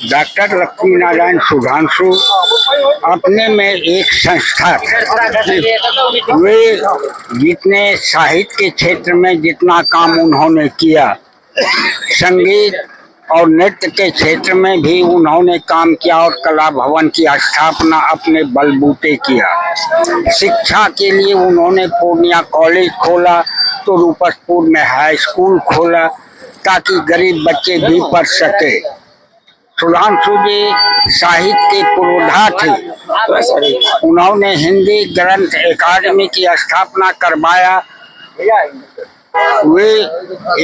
Doctor Lakshmi Narayan Sudhanshu अपने में एक संस्था थे। वे जितने साहित्य के क्षेत्र में जितना काम उन्होंने किया, संगीत और नृत्य के क्षेत्र में भी उन्होंने काम किया और कला भवन की स्थापना अपने बलबूते किया। शिक्षा के लिए उन्होंने पूर्णिया कॉलेज खोला तो रूपसपुर में हाई स्कूल खोला ताकि गरीब बच्चे भी पढ़ सके। सुधांशु जी साहित्य के पुरोधा थे। उन्होंने हिंदी ग्रंथ अकादमी की स्थापना करवाया। वे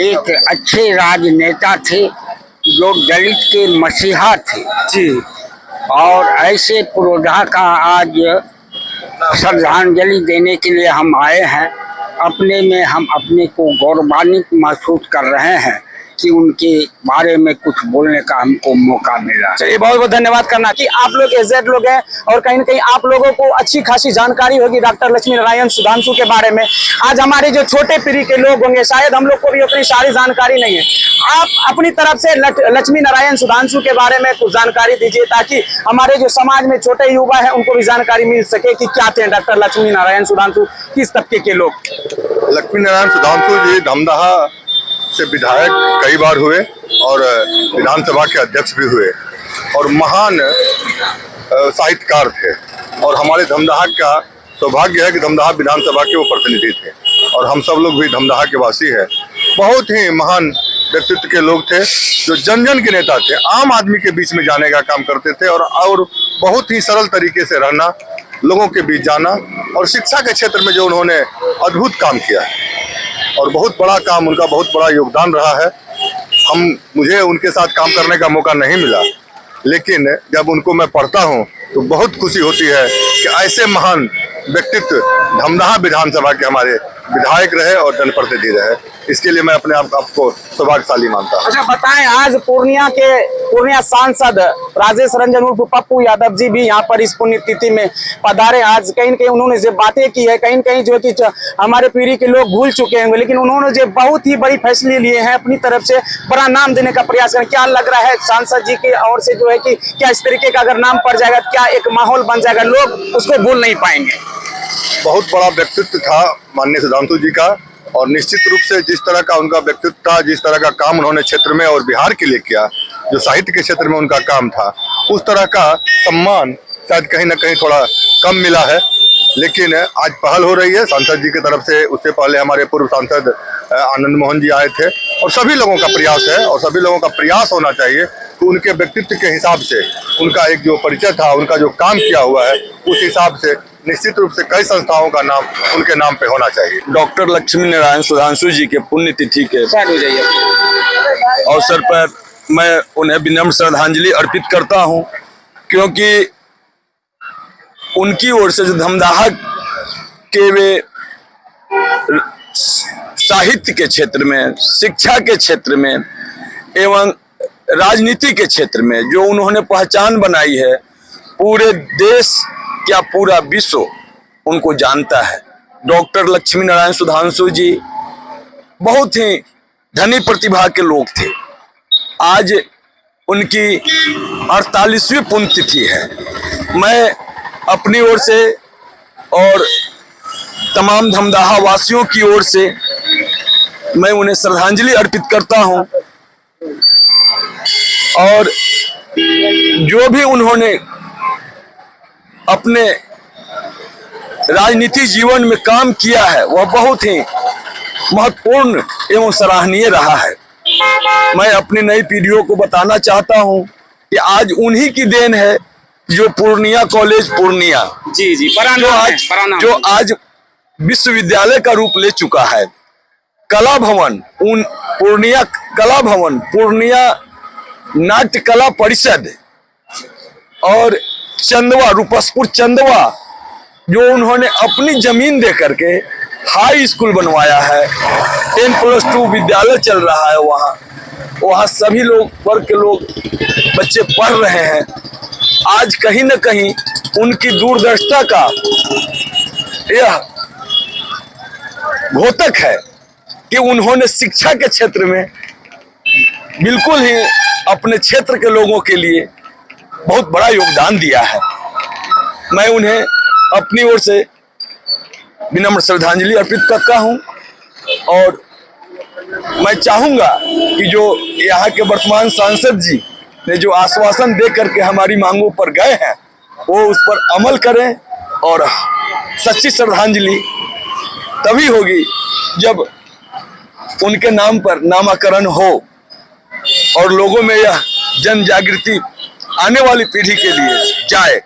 एक अच्छे राजनेता थे जो दलित के मसीहा थे जी। और ऐसे पुरोधा का आज श्रद्धांजलि देने के लिए हम आए हैं। अपने में हम अपने को गौरवान्वित महसूस कर रहे हैं कि उनके बारे में कुछ बोलने का हमको मौका मिला। चलिए, बहुत बहुत धन्यवाद करना कि आप लोग एजेड लोग हैं और कहीं ना कहीं आप लोगों को अच्छी खासी जानकारी होगी डॉक्टर लक्ष्मी नारायण सुधांशु के बारे में। आज हमारे जो छोटे पीढ़ी के लोग होंगे शायद हम लोग को भी उतनी सारी जानकारी नहीं है। आप अपनी तरफ से लक्ष्मी नारायण सुधांशु के बारे में कुछ जानकारी दीजिए ताकि हमारे जो समाज में छोटे युवा है उनको भी जानकारी मिल सके कि क्या थे डॉक्टर लक्ष्मी नारायण सुधांशु, किस तबके के लोग। लक्ष्मी नारायण सुधांशु जी धमदाहा से विधायक कई बार हुए और विधानसभा के अध्यक्ष भी हुए और महान साहित्यकार थे। और हमारे धमदाहा का सौभाग्य है कि धमदाहा विधानसभा के वो प्रतिनिधि थे और हम सब लोग भी धमदाहा के वासी हैं। बहुत ही महान व्यक्तित्व के लोग थे जो जन जन के नेता थे, आम आदमी के बीच में जाने का काम करते थे और बहुत ही सरल तरीके से रहना, लोगों के बीच जाना। और शिक्षा के क्षेत्र में जो उन्होंने अद्भुत काम किया और बहुत बड़ा काम, उनका बहुत बड़ा योगदान रहा है। मुझे उनके साथ काम करने का मौका नहीं मिला, लेकिन जब उनको मैं पढ़ता हूँ तो बहुत खुशी होती है कि ऐसे महान व्यक्तित्व धमदाहा विधानसभा के हमारे विधायक रहे और जनप्रतिनिधि रहे। इसके लिए मैं अपने आप को सौभाग्यशाली मानता हूँ। अच्छा बताएं, आज पूर्णिया सांसद राजेश रंजन उर्फ पप्पू यादव जी भी यहाँ पर इस पुण्यतिथि में पधारे। आज कहीं न कहीं उन्होंने जो बातें की है, कहीं न कहीं जो कि हमारे पीढ़ी के लोग भूल चुके होंगे, लेकिन उन्होंने जो बहुत ही बड़ी फैसले लिए हैं, अपनी तरफ से बड़ा नाम देने का प्रयास करें। क्या लग रहा है सांसद जी की ओर से जो है कि क्या इस तरीके का अगर नाम पड़ जाएगा, क्या एक माहौल बन जाएगा, लोग उसको भूल नहीं पाएंगे। बहुत बड़ा व्यक्तित्व था माननीय सुधांशु जी का और निश्चित रूप से जिस तरह का उनका व्यक्तित्व था, जिस तरह का काम उन्होंने क्षेत्र में और बिहार के लिए किया, जो साहित्य के क्षेत्र में उनका काम था, उस तरह का सम्मान शायद कहीं ना कहीं थोड़ा कम मिला है। लेकिन आज पहल हो रही है सांसद जी की तरफ से। उससे पहले हमारे पूर्व सांसद आनंद मोहन जी आए थे और सभी लोगों का प्रयास है और सभी लोगों का प्रयास होना चाहिए कि उनके व्यक्तित्व के हिसाब से उनका एक जो परिचय था, उनका जो काम किया हुआ है, उस हिसाब से निश्चित रूप से कई संस्थाओं का नाम उनके नाम पे होना चाहिए। डॉक्टर लक्ष्मी नारायण सुधांशु जी के पुण्यतिथि के अवसर पर मैं उन्हें विनम्र श्रद्धांजलि अर्पित करता हूं, क्योंकि उनकी ओर से जो धमदाहा के वे साहित्य के क्षेत्र में, शिक्षा के क्षेत्र में एवं राजनीति के क्षेत्र में जो उन्होंने पहचान बनाई है, पूरे देश क्या पूरा विश्व उनको जानता है। डॉक्टर लक्ष्मी नारायण सुधांशु जी बहुत ही धनी प्रतिभा के लोग थे। आज उनकी 48वीं पुण्यतिथि है। मैं अपनी ओर से और तमाम धमदाहा वासियों की ओर से मैं उन्हें श्रद्धांजलि अर्पित करता हूं और जो भी उन्होंने अपने राजनीतिक जीवन में काम किया है वह बहुत ही महत्वपूर्ण एवं सराहनीय रहा है। मैं अपनी नई पीढ़ियों को बताना चाहता हूं कि आज उन्हीं की देन है जो पूर्णिया कॉलेज पूर्णिया जी जो आज विश्वविद्यालय का रूप ले चुका है। कला भवन पूर्णिया कला भवन, पूर्णिया नाट्य कला परिषद और चंदवा, रूपसपुर चंदवा जो उन्होंने अपनी जमीन दे करके हाई स्कूल बनवाया है। 10+2 विद्यालय चल रहा है वहाँ सभी लोग, वर्ग के लोग, बच्चे पढ़ रहे हैं। आज कहीं न कहीं उनकी दूरदर्शिता का यह घोतक है कि उन्होंने शिक्षा के क्षेत्र में बिल्कुल ही अपने क्षेत्र के लोगों के लिए बहुत बड़ा योगदान दिया है। मैं उन्हें अपनी ओर से विनम्र श्रद्धांजलि अर्पित करता हूं और मैं चाहूंगा कि जो यहाँ के वर्तमान सांसद जी ने जो आश्वासन दे करके हमारी मांगों पर गए हैं वो उस पर अमल करें और सच्ची श्रद्धांजलि तभी होगी जब उनके नाम पर नामाकरण हो और लोगों में यह जन जागृति आने वाली पीढ़ी के लिए जाए।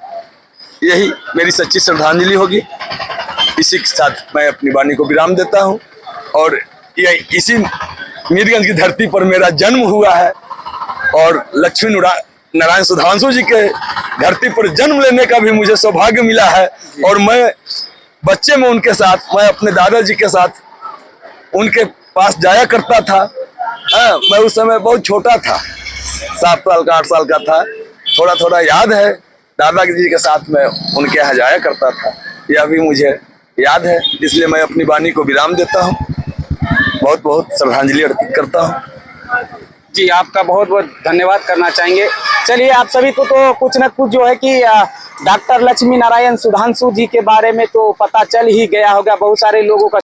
यही मेरी सच्ची श्रद्धांजलि होगी। इसी के साथ मैं अपनी वाणी को विराम देता हूं और यह इसी मीरगंज की धरती पर मेरा जन्म हुआ है और लक्ष्मी नारायण सुधांशु जी के धरती पर जन्म लेने का भी मुझे सौभाग्य मिला है और मैं बच्चे में उनके साथ, मैं अपने दादाजी के साथ उनके पास जाया करता था। मैं उस समय बहुत छोटा था, 7 साल का 8 साल का था। थोड़ा थोड़ा याद है, दादाजी के साथ मैं उनके यहाँ जाया करता था, यह भी मुझे याद है। इसलिए मैं अपनी वाणी को विराम देता हूँ, बहुत बहुत श्रद्धांजलि अर्पित करता हूँ। जी, आपका बहुत बहुत धन्यवाद करना चाहेंगे। चलिए, आप सभी को तो कुछ न कुछ जो है कि डॉक्टर लक्ष्मी नारायण सुधांशु जी के बारे में तो पता चल ही गया होगा। बहुत सारे लोगों का